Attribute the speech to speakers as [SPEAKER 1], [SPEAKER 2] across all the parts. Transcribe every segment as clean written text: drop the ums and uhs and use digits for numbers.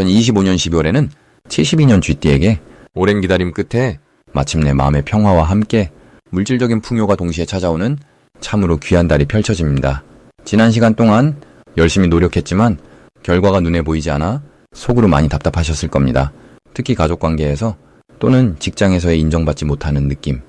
[SPEAKER 1] 2025년 12월에는 72년 쥐띠에게 오랜 기다림 끝에 마침내 마음의 평화와 함께 물질적인 풍요가 동시에 찾아오는 참으로 귀한 달이 펼쳐집니다. 지난 시간 동안 열심히 노력했지만 결과가 눈에 보이지 않아 속으로 많이 답답하셨을 겁니다. 특히 가족관계에서 또는 직장에서의 인정받지 못하는 느낌,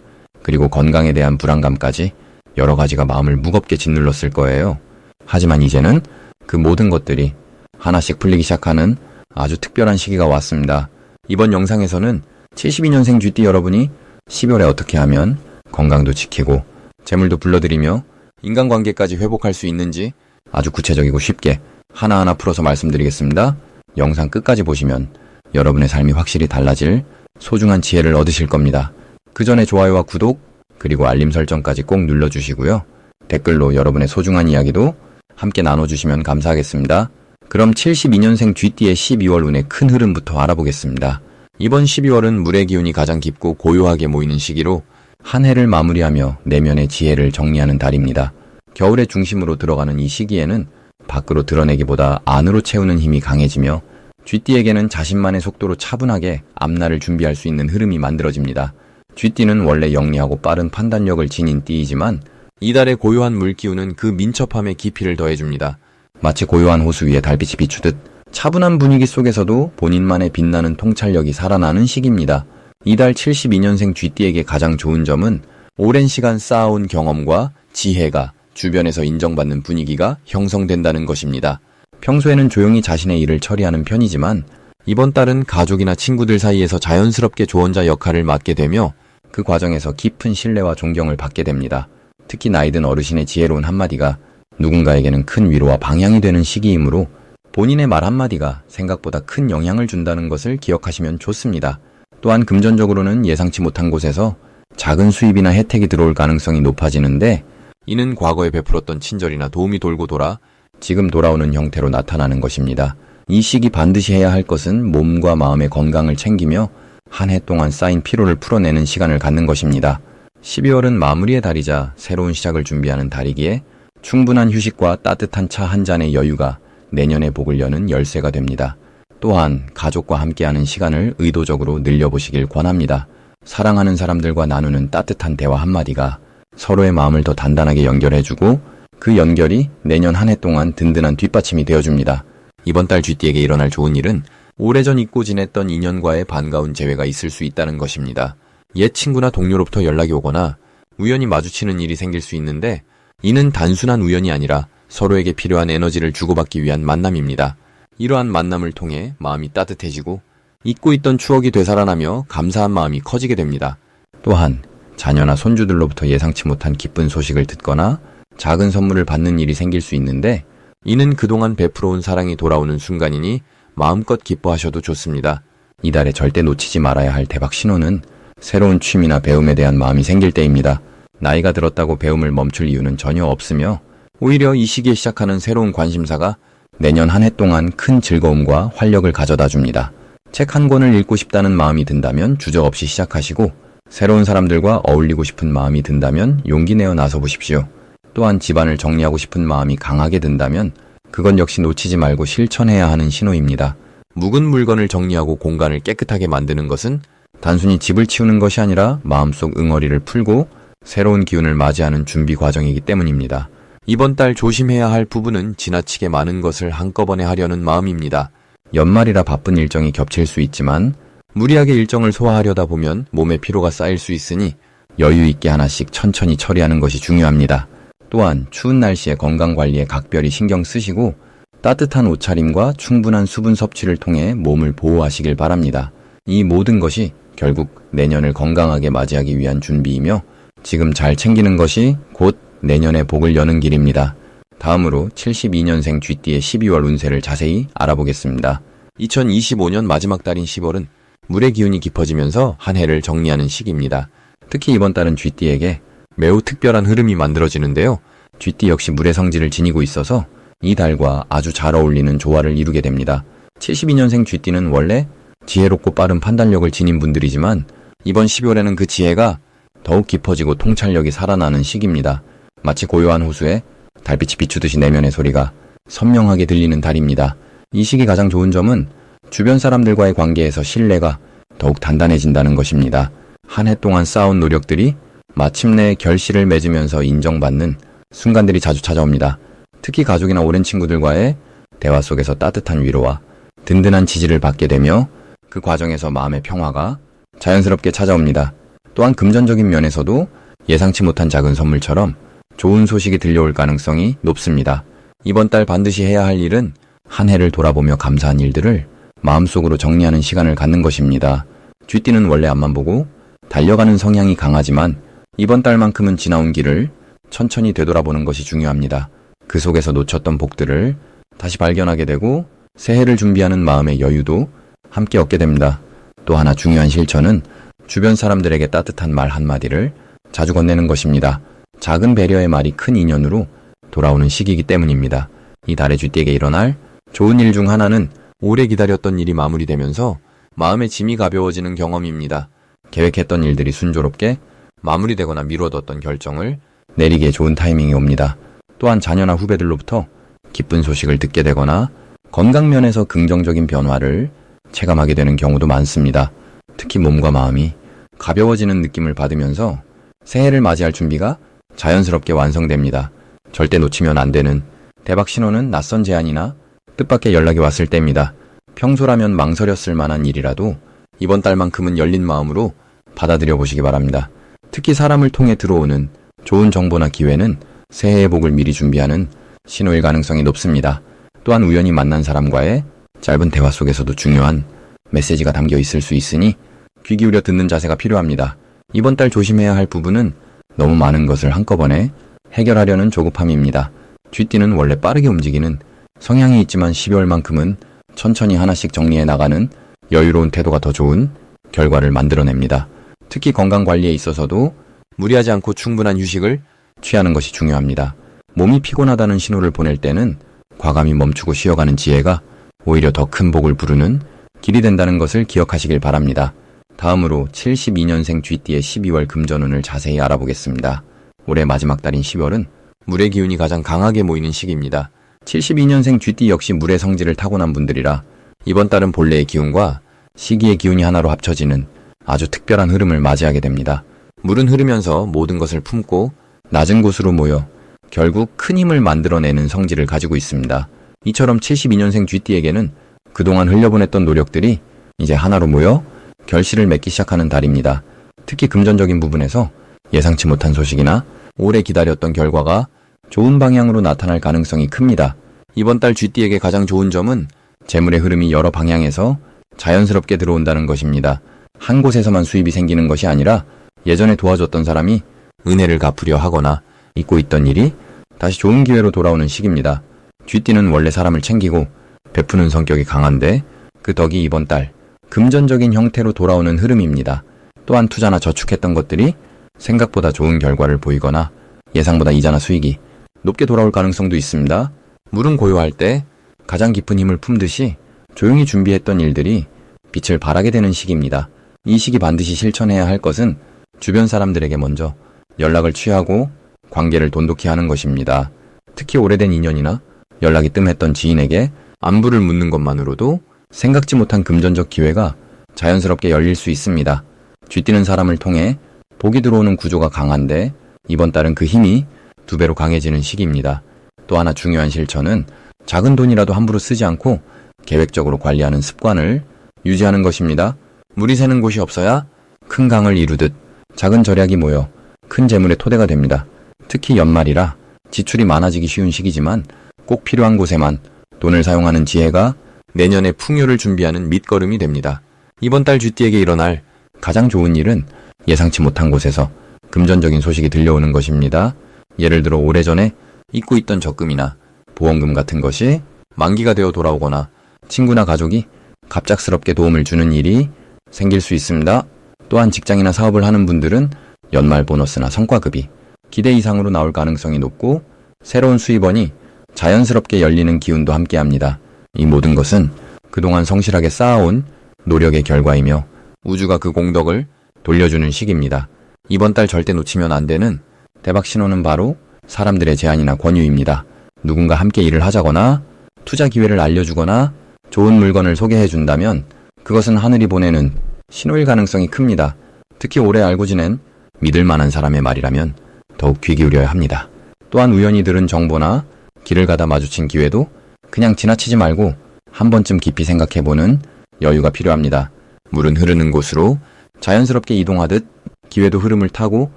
[SPEAKER 1] 그리고 건강에 대한 불안감까지 여러 가지가 마음을 무겁게 짓눌렀을 거예요. 하지만 이제는 그 모든 것들이 하나씩 풀리기 시작하는 아주 특별한 시기가 왔습니다. 이번 영상에서는 72년생 쥐띠 여러분이 12월에 어떻게 하면 건강도 지키고 재물도 불러들이며 인간관계까지 회복할 수 있는지 아주 구체적이고 쉽게 하나하나 풀어서 말씀드리겠습니다. 영상 끝까지 보시면 여러분의 삶이 확실히 달라질 소중한 지혜를 얻으실 겁니다. 그 전에 좋아요와 구독, 그리고 알림 설정까지 꼭 눌러주시고요. 댓글로 여러분의 소중한 이야기도 함께 나눠주시면 감사하겠습니다. 그럼 72년생 쥐띠의 12월 운의 큰 흐름부터 알아보겠습니다. 이번 12월은 물의 기운이 가장 깊고 고요하게 모이는 시기로 한 해를 마무리하며 내면의 지혜를 정리하는 달입니다. 겨울의 중심으로 들어가는 이 시기에는 밖으로 드러내기보다 안으로 채우는 힘이 강해지며 쥐띠에게는 자신만의 속도로 차분하게 앞날을 준비할 수 있는 흐름이 만들어집니다. 쥐띠는 원래 영리하고 빠른 판단력을 지닌 띠이지만 이달의 고요한 물기운은 그 민첩함에 깊이를 더해줍니다. 마치 고요한 호수 위에 달빛이 비추듯 차분한 분위기 속에서도 본인만의 빛나는 통찰력이 살아나는 시기입니다. 이달 72년생 쥐띠에게 가장 좋은 점은 오랜 시간 쌓아온 경험과 지혜가 주변에서 인정받는 분위기가 형성된다는 것입니다. 평소에는 조용히 자신의 일을 처리하는 편이지만 이번 달은 가족이나 친구들 사이에서 자연스럽게 조언자 역할을 맡게 되며 그 과정에서 깊은 신뢰와 존경을 받게 됩니다. 특히 나이든 어르신의 지혜로운 한마디가 누군가에게는 큰 위로와 방향이 되는 시기이므로 본인의 말 한마디가 생각보다 큰 영향을 준다는 것을 기억하시면 좋습니다. 또한 금전적으로는 예상치 못한 곳에서 작은 수입이나 혜택이 들어올 가능성이 높아지는데 이는 과거에 베풀었던 친절이나 도움이 돌고 돌아 지금 돌아오는 형태로 나타나는 것입니다. 이 시기 반드시 해야 할 것은 몸과 마음의 건강을 챙기며 한 해 동안 쌓인 피로를 풀어내는 시간을 갖는 것입니다. 12월은 마무리의 달이자 새로운 시작을 준비하는 달이기에 충분한 휴식과 따뜻한 차 한 잔의 여유가 내년의 복을 여는 열쇠가 됩니다. 또한 가족과 함께하는 시간을 의도적으로 늘려보시길 권합니다. 사랑하는 사람들과 나누는 따뜻한 대화 한마디가 서로의 마음을 더 단단하게 연결해주고 그 연결이 내년 한 해 동안 든든한 뒷받침이 되어줍니다. 이번 달 쥐띠에게 일어날 좋은 일은 오래전 잊고 지냈던 인연과의 반가운 재회가 있을 수 있다는 것입니다. 옛 친구나 동료로부터 연락이 오거나 우연히 마주치는 일이 생길 수 있는데 이는 단순한 우연이 아니라 서로에게 필요한 에너지를 주고받기 위한 만남입니다. 이러한 만남을 통해 마음이 따뜻해지고 잊고 있던 추억이 되살아나며 감사한 마음이 커지게 됩니다. 또한 자녀나 손주들로부터 예상치 못한 기쁜 소식을 듣거나 작은 선물을 받는 일이 생길 수 있는데 이는 그동안 베풀어온 사랑이 돌아오는 순간이니 마음껏 기뻐하셔도 좋습니다. 이달에 절대 놓치지 말아야 할 대박 신호는 새로운 취미나 배움에 대한 마음이 생길 때입니다. 나이가 들었다고 배움을 멈출 이유는 전혀 없으며 오히려 이 시기에 시작하는 새로운 관심사가 내년 한 해 동안 큰 즐거움과 활력을 가져다 줍니다. 책 한 권을 읽고 싶다는 마음이 든다면 주저없이 시작하시고 새로운 사람들과 어울리고 싶은 마음이 든다면 용기 내어 나서 보십시오. 또한 집안을 정리하고 싶은 마음이 강하게 든다면 그건 역시 놓치지 말고 실천해야 하는 신호입니다. 묵은 물건을 정리하고 공간을 깨끗하게 만드는 것은 단순히 집을 치우는 것이 아니라 마음속 응어리를 풀고 새로운 기운을 맞이하는 준비 과정이기 때문입니다. 이번 달 조심해야 할 부분은 지나치게 많은 것을 한꺼번에 하려는 마음입니다. 연말이라 바쁜 일정이 겹칠 수 있지만 무리하게 일정을 소화하려다 보면 몸에 피로가 쌓일 수 있으니 여유 있게 하나씩 천천히 처리하는 것이 중요합니다. 또한 추운 날씨에 건강관리에 각별히 신경 쓰시고 따뜻한 옷차림과 충분한 수분 섭취를 통해 몸을 보호하시길 바랍니다. 이 모든 것이 결국 내년을 건강하게 맞이하기 위한 준비이며 지금 잘 챙기는 것이 곧 내년의 복을 여는 길입니다. 다음으로 72년생 쥐띠의 12월 운세를 자세히 알아보겠습니다. 2025년 마지막 달인 10월은 물의 기운이 깊어지면서 한 해를 정리하는 시기입니다. 특히 이번 달은 쥐띠에게 매우 특별한 흐름이 만들어지는데요. 쥐띠 역시 물의 성질을 지니고 있어서 이 달과 아주 잘 어울리는 조화를 이루게 됩니다. 72년생 쥐띠는 원래 지혜롭고 빠른 판단력을 지닌 분들이지만 이번 12월에는 그 지혜가 더욱 깊어지고 통찰력이 살아나는 시기입니다. 마치 고요한 호수에 달빛이 비추듯이 내면의 소리가 선명하게 들리는 달입니다. 이 시기 가장 좋은 점은 주변 사람들과의 관계에서 신뢰가 더욱 단단해진다는 것입니다. 한 해 동안 쌓아온 노력들이 마침내 결실을 맺으면서 인정받는 순간들이 자주 찾아옵니다. 특히 가족이나 오랜 친구들과의 대화 속에서 따뜻한 위로와 든든한 지지를 받게 되며 그 과정에서 마음의 평화가 자연스럽게 찾아옵니다. 또한 금전적인 면에서도 예상치 못한 작은 선물처럼 좋은 소식이 들려올 가능성이 높습니다. 이번 달 반드시 해야 할 일은 한 해를 돌아보며 감사한 일들을 마음속으로 정리하는 시간을 갖는 것입니다. 쥐띠는 원래 앞만 보고 달려가는 성향이 강하지만 이번 달만큼은 지나온 길을 천천히 되돌아보는 것이 중요합니다. 그 속에서 놓쳤던 복들을 다시 발견하게 되고 새해를 준비하는 마음의 여유도 함께 얻게 됩니다. 또 하나 중요한 실천은 주변 사람들에게 따뜻한 말 한마디를 자주 건네는 것입니다. 작은 배려의 말이 큰 인연으로 돌아오는 시기이기 때문입니다. 이 달의 쥐띠에게 일어날 좋은 일 중 하나는 오래 기다렸던 일이 마무리되면서 마음의 짐이 가벼워지는 경험입니다. 계획했던 일들이 순조롭게 마무리되거나 미뤄뒀던 결정을 내리기에 좋은 타이밍이 옵니다. 또한 자녀나 후배들로부터 기쁜 소식을 듣게 되거나 건강면에서 긍정적인 변화를 체감하게 되는 경우도 많습니다. 특히 몸과 마음이 가벼워지는 느낌을 받으면서 새해를 맞이할 준비가 자연스럽게 완성됩니다. 절대 놓치면 안 되는 대박 신호는 낯선 제안이나 뜻밖의 연락이 왔을 때입니다. 평소라면 망설였을 만한 일이라도 이번 달만큼은 열린 마음으로 받아들여 보시기 바랍니다. 특히 사람을 통해 들어오는 좋은 정보나 기회는 새해의 복을 미리 준비하는 신호일 가능성이 높습니다. 또한 우연히 만난 사람과의 짧은 대화 속에서도 중요한 메시지가 담겨 있을 수 있으니 귀 기울여 듣는 자세가 필요합니다. 이번 달 조심해야 할 부분은 너무 많은 것을 한꺼번에 해결하려는 조급함입니다. 쥐띠는 원래 빠르게 움직이는 성향이 있지만 12월만큼은 천천히 하나씩 정리해 나가는 여유로운 태도가 더 좋은 결과를 만들어냅니다. 특히 건강관리에 있어서도 무리하지 않고 충분한 휴식을 취하는 것이 중요합니다. 몸이 피곤하다는 신호를 보낼 때는 과감히 멈추고 쉬어가는 지혜가 오히려 더 큰 복을 부르는 길이 된다는 것을 기억하시길 바랍니다. 다음으로 72년생 쥐띠의 12월 금전운을 자세히 알아보겠습니다. 올해 마지막 달인 10월은 물의 기운이 가장 강하게 모이는 시기입니다. 72년생 쥐띠 역시 물의 성질을 타고난 분들이라 이번 달은 본래의 기운과 시기의 기운이 하나로 합쳐지는 아주 특별한 흐름을 맞이하게 됩니다. 물은 흐르면서 모든 것을 품고 낮은 곳으로 모여 결국 큰 힘을 만들어내는 성질을 가지고 있습니다. 이처럼 72년생 쥐띠에게는 그동안 흘려보냈던 노력들이 이제 하나로 모여 결실을 맺기 시작하는 달입니다. 특히 금전적인 부분에서 예상치 못한 소식이나 오래 기다렸던 결과가 좋은 방향으로 나타날 가능성이 큽니다. 이번 달 쥐띠에게 가장 좋은 점은 재물의 흐름이 여러 방향에서 자연스럽게 들어온다는 것입니다. 한 곳에서만 수입이 생기는 것이 아니라 예전에 도와줬던 사람이 은혜를 갚으려 하거나 잊고 있던 일이 다시 좋은 기회로 돌아오는 시기입니다. 쥐띠는 원래 사람을 챙기고 베푸는 성격이 강한데 그 덕이 이번 달 금전적인 형태로 돌아오는 흐름입니다. 또한 투자나 저축했던 것들이 생각보다 좋은 결과를 보이거나 예상보다 이자나 수익이 높게 돌아올 가능성도 있습니다. 물은 고요할 때 가장 깊은 힘을 품듯이 조용히 준비했던 일들이 빛을 발하게 되는 시기입니다. 이 시기 반드시 실천해야 할 것은 주변 사람들에게 먼저 연락을 취하고 관계를 돈독히 하는 것입니다. 특히 오래된 인연이나 연락이 뜸했던 지인에게 안부를 묻는 것만으로도 생각지 못한 금전적 기회가 자연스럽게 열릴 수 있습니다. 쥐띠는 사람을 통해 복이 들어오는 구조가 강한데 이번 달은 그 힘이 2배로 강해지는 시기입니다. 또 하나 중요한 실천은 작은 돈이라도 함부로 쓰지 않고 계획적으로 관리하는 습관을 유지하는 것입니다. 물이 새는 곳이 없어야 큰 강을 이루듯 작은 절약이 모여 큰 재물의 토대가 됩니다. 특히 연말이라 지출이 많아지기 쉬운 시기지만 꼭 필요한 곳에만 돈을 사용하는 지혜가 내년의 풍요를 준비하는 밑거름이 됩니다. 이번 달 쥐띠에게 일어날 가장 좋은 일은 예상치 못한 곳에서 금전적인 소식이 들려오는 것입니다. 예를 들어 오래전에 잊고 있던 적금이나 보험금 같은 것이 만기가 되어 돌아오거나 친구나 가족이 갑작스럽게 도움을 주는 일이 생길 수 있습니다. 또한 직장이나 사업을 하는 분들은 연말 보너스나 성과급이 기대 이상으로 나올 가능성이 높고 새로운 수입원이 자연스럽게 열리는 기운도 함께합니다. 이 모든 것은 그동안 성실하게 쌓아온 노력의 결과이며 우주가 그 공덕을 돌려주는 시기입니다. 이번 달 절대 놓치면 안 되는 대박 신호는 바로 사람들의 제안이나 권유입니다. 누군가 함께 일을 하자거나 투자 기회를 알려주거나 좋은 물건을 소개해준다면 그것은 하늘이 보내는 신호일 가능성이 큽니다. 특히 오래 알고 지낸 믿을 만한 사람의 말이라면 더욱 귀 기울여야 합니다. 또한 우연히 들은 정보나 길을 가다 마주친 기회도 그냥 지나치지 말고 한 번쯤 깊이 생각해보는 여유가 필요합니다. 물은 흐르는 곳으로 자연스럽게 이동하듯 기회도 흐름을 타고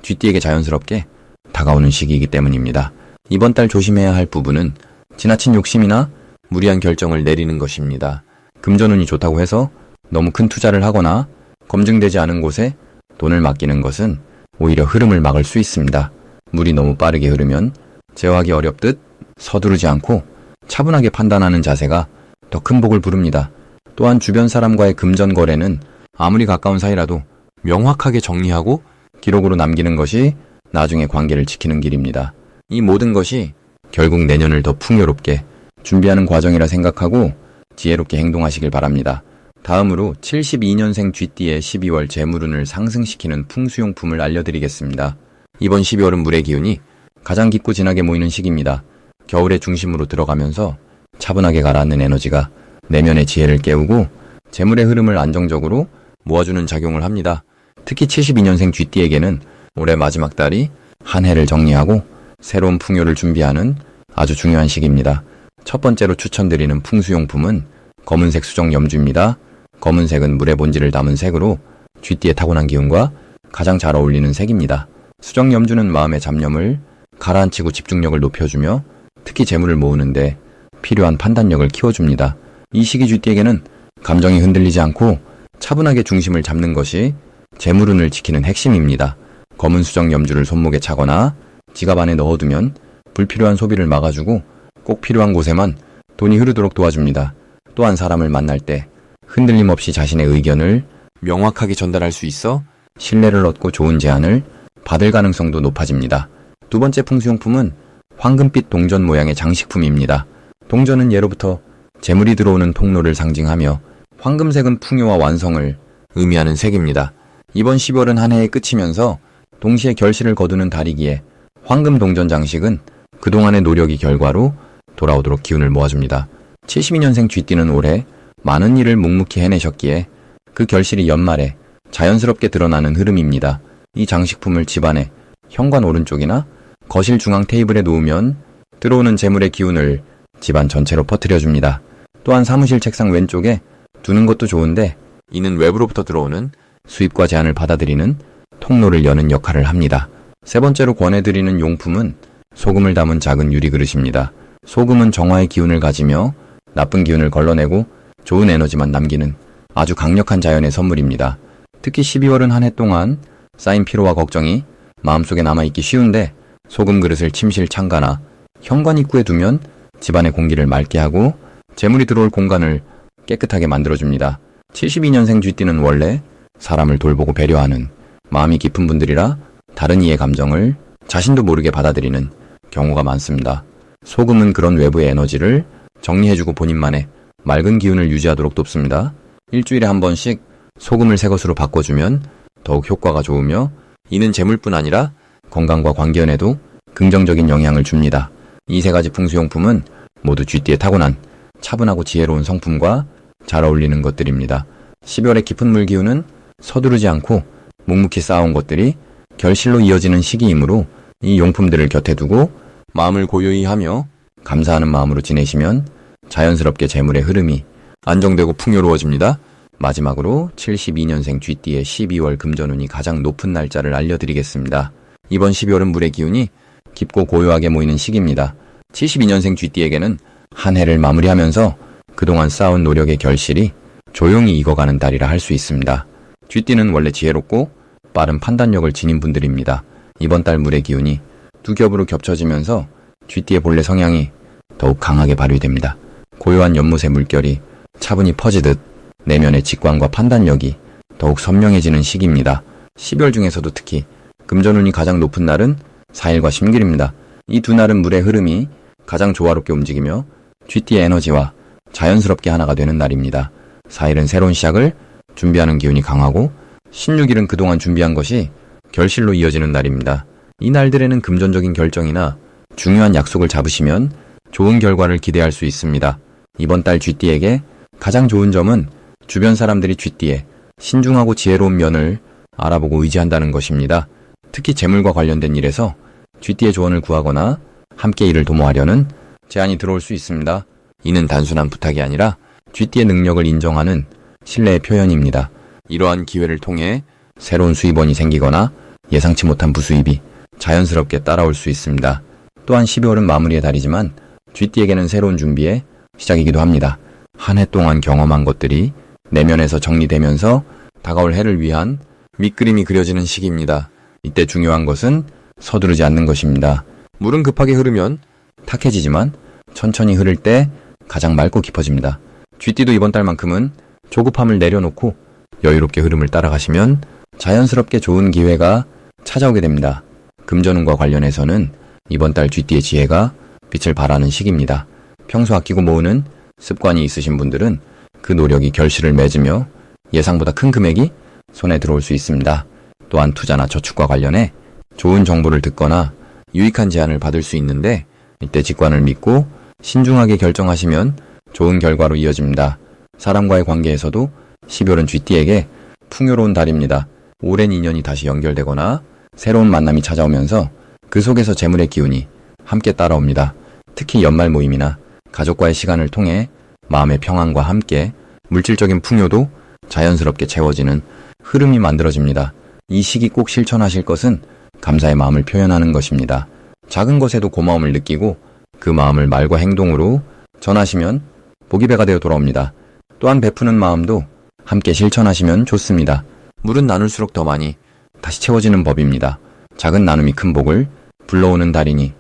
[SPEAKER 1] 쥐띠에게 자연스럽게 다가오는 시기이기 때문입니다. 이번 달 조심해야 할 부분은 지나친 욕심이나 무리한 결정을 내리는 것입니다. 금전운이 좋다고 해서 너무 큰 투자를 하거나 검증되지 않은 곳에 돈을 맡기는 것은 오히려 흐름을 막을 수 있습니다. 물이 너무 빠르게 흐르면 제어하기 어렵듯 서두르지 않고 차분하게 판단하는 자세가 더 큰 복을 부릅니다. 또한 주변 사람과의 금전 거래는 아무리 가까운 사이라도 명확하게 정리하고 기록으로 남기는 것이 나중에 관계를 지키는 길입니다. 이 모든 것이 결국 내년을 더 풍요롭게 준비하는 과정이라 생각하고 지혜롭게 행동하시길 바랍니다. 다음으로 72년생 쥐띠의 12월 재물운을 상승시키는 풍수용품을 알려드리겠습니다. 이번 12월은 물의 기운이 가장 깊고 진하게 모이는 시기입니다. 겨울의 중심으로 들어가면서 차분하게 가라앉는 에너지가 내면의 지혜를 깨우고 재물의 흐름을 안정적으로 모아주는 작용을 합니다. 특히 72년생 쥐띠에게는 올해 마지막 달이 한 해를 정리하고 새로운 풍요를 준비하는 아주 중요한 시기입니다. 첫 번째로 추천드리는 풍수용품은 검은색 수정 염주입니다. 검은색은 물의 본질을 담은 색으로 쥐띠의 타고난 기운과 가장 잘 어울리는 색입니다. 수정 염주는 마음의 잡념을 가라앉히고 집중력을 높여주며 특히 재물을 모으는데 필요한 판단력을 키워줍니다. 이 시기 쥐띠에게는 감정이 흔들리지 않고 차분하게 중심을 잡는 것이 재물운을 지키는 핵심입니다. 검은 수정 염주를 손목에 차거나 지갑 안에 넣어두면 불필요한 소비를 막아주고 꼭 필요한 곳에만 돈이 흐르도록 도와줍니다. 또한 사람을 만날 때 흔들림 없이 자신의 의견을 명확하게 전달할 수 있어 신뢰를 얻고 좋은 제안을 받을 가능성도 높아집니다. 두 번째 풍수용품은 황금빛 동전 모양의 장식품입니다. 동전은 예로부터 재물이 들어오는 통로를 상징하며 황금색은 풍요와 완성을 의미하는 색입니다. 이번 10월은 한 해의 끝이면서 동시에 결실을 거두는 달이기에 황금 동전 장식은 그동안의 노력이 결과로 돌아오도록 기운을 모아줍니다. 72년생 쥐띠는 올해 많은 일을 묵묵히 해내셨기에 그 결실이 연말에 자연스럽게 드러나는 흐름입니다. 이 장식품을 집안의 현관 오른쪽이나 거실 중앙 테이블에 놓으면 들어오는 재물의 기운을 집안 전체로 퍼뜨려줍니다. 또한 사무실 책상 왼쪽에 두는 것도 좋은데 이는 외부로부터 들어오는 수입과 제안을 받아들이는 통로를 여는 역할을 합니다. 세 번째로 권해드리는 용품은 소금을 담은 작은 유리그릇입니다. 소금은 정화의 기운을 가지며 나쁜 기운을 걸러내고 좋은 에너지만 남기는 아주 강력한 자연의 선물입니다. 특히 12월은 한 해 동안 쌓인 피로와 걱정이 마음속에 남아있기 쉬운데 소금 그릇을 침실 창가나 현관 입구에 두면 집안의 공기를 맑게 하고 재물이 들어올 공간을 깨끗하게 만들어줍니다. 72년생 쥐띠는 원래 사람을 돌보고 배려하는 마음이 깊은 분들이라 다른 이의 감정을 자신도 모르게 받아들이는 경우가 많습니다. 소금은 그런 외부의 에너지를 정리해주고 본인만의 맑은 기운을 유지하도록 돕습니다. 일주일에 한 번씩 소금을 새 것으로 바꿔주면 더욱 효과가 좋으며 이는 재물뿐 아니라 건강과 관계운에도 긍정적인 영향을 줍니다. 이 세 가지 풍수용품은 모두 쥐띠에 타고난 차분하고 지혜로운 성품과 잘 어울리는 것들입니다. 12월의 깊은 물 기운은 서두르지 않고 묵묵히 쌓아온 것들이 결실로 이어지는 시기이므로 이 용품들을 곁에 두고 마음을 고요히 하며 감사하는 마음으로 지내시면 자연스럽게 재물의 흐름이 안정되고 풍요로워집니다. 마지막으로 72년생 쥐띠의 12월 금전운이 가장 높은 날짜를 알려드리겠습니다. 이번 12월은 물의 기운이 깊고 고요하게 모이는 시기입니다. 72년생 쥐띠에게는 한 해를 마무리하면서 그동안 쌓아온 노력의 결실이 조용히 익어가는 달이라 할 수 있습니다. 쥐띠는 원래 지혜롭고 빠른 판단력을 지닌 분들입니다. 이번 달 물의 기운이 두 겹으로 겹쳐지면서 쥐띠의 본래 성향이 더욱 강하게 발휘됩니다. 고요한 연못의 물결이 차분히 퍼지듯 내면의 직관과 판단력이 더욱 선명해지는 시기입니다. 12월 중에서도 특히 금전운이 가장 높은 날은 4일과 심길입니다. 이 두 날은 물의 흐름이 가장 조화롭게 움직이며 쥐띠의 에너지와 자연스럽게 하나가 되는 날입니다. 4일은 새로운 시작을 준비하는 기운이 강하고 16일은 그동안 준비한 것이 결실로 이어지는 날입니다. 이 날들에는 금전적인 결정이나 중요한 약속을 잡으시면 좋은 결과를 기대할 수 있습니다. 이번 달 쥐띠에게 가장 좋은 점은 주변 사람들이 쥐띠에 신중하고 지혜로운 면을 알아보고 의지한다는 것입니다. 특히 재물과 관련된 일에서 쥐띠의 조언을 구하거나 함께 일을 도모하려는 제안이 들어올 수 있습니다. 이는 단순한 부탁이 아니라 쥐띠의 능력을 인정하는 신뢰의 표현입니다. 이러한 기회를 통해 새로운 수입원이 생기거나 예상치 못한 부수입이 자연스럽게 따라올 수 있습니다. 또한 12월은 마무리의 달이지만 쥐띠에게는 새로운 준비의 시작이기도 합니다. 한 해 동안 경험한 것들이 내면에서 정리되면서 다가올 해를 위한 밑그림이 그려지는 시기입니다. 이때 중요한 것은 서두르지 않는 것입니다. 물은 급하게 흐르면 탁해지지만 천천히 흐를 때 가장 맑고 깊어집니다. 쥐띠도 이번 달만큼은 조급함을 내려놓고 여유롭게 흐름을 따라가시면 자연스럽게 좋은 기회가 찾아오게 됩니다. 금전운과 관련해서는 이번 달 쥐띠의 지혜가 빛을 발하는 시기입니다. 평소 아끼고 모으는 습관이 있으신 분들은 그 노력이 결실을 맺으며 예상보다 큰 금액이 손에 들어올 수 있습니다. 또한 투자나 저축과 관련해 좋은 정보를 듣거나 유익한 제안을 받을 수 있는데 이때 직관을 믿고 신중하게 결정하시면 좋은 결과로 이어집니다. 사람과의 관계에서도 12월은 쥐띠에게 풍요로운 달입니다. 오랜 인연이 다시 연결되거나 새로운 만남이 찾아오면서 그 속에서 재물의 기운이 함께 따라옵니다. 특히 연말 모임이나 가족과의 시간을 통해 마음의 평안과 함께 물질적인 풍요도 자연스럽게 채워지는 흐름이 만들어집니다. 이 시기 꼭 실천하실 것은 감사의 마음을 표현하는 것입니다. 작은 것에도 고마움을 느끼고 그 마음을 말과 행동으로 전하시면 복이 배가 되어 돌아옵니다. 또한 베푸는 마음도 함께 실천하시면 좋습니다. 물은 나눌수록 더 많이 다시 채워지는 법입니다. 작은 나눔이 큰 복을 불러오는 달이니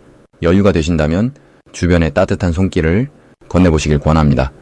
[SPEAKER 1] 여유가 되신다면 주변에 따뜻한 손길을 건네보시길 권합니다.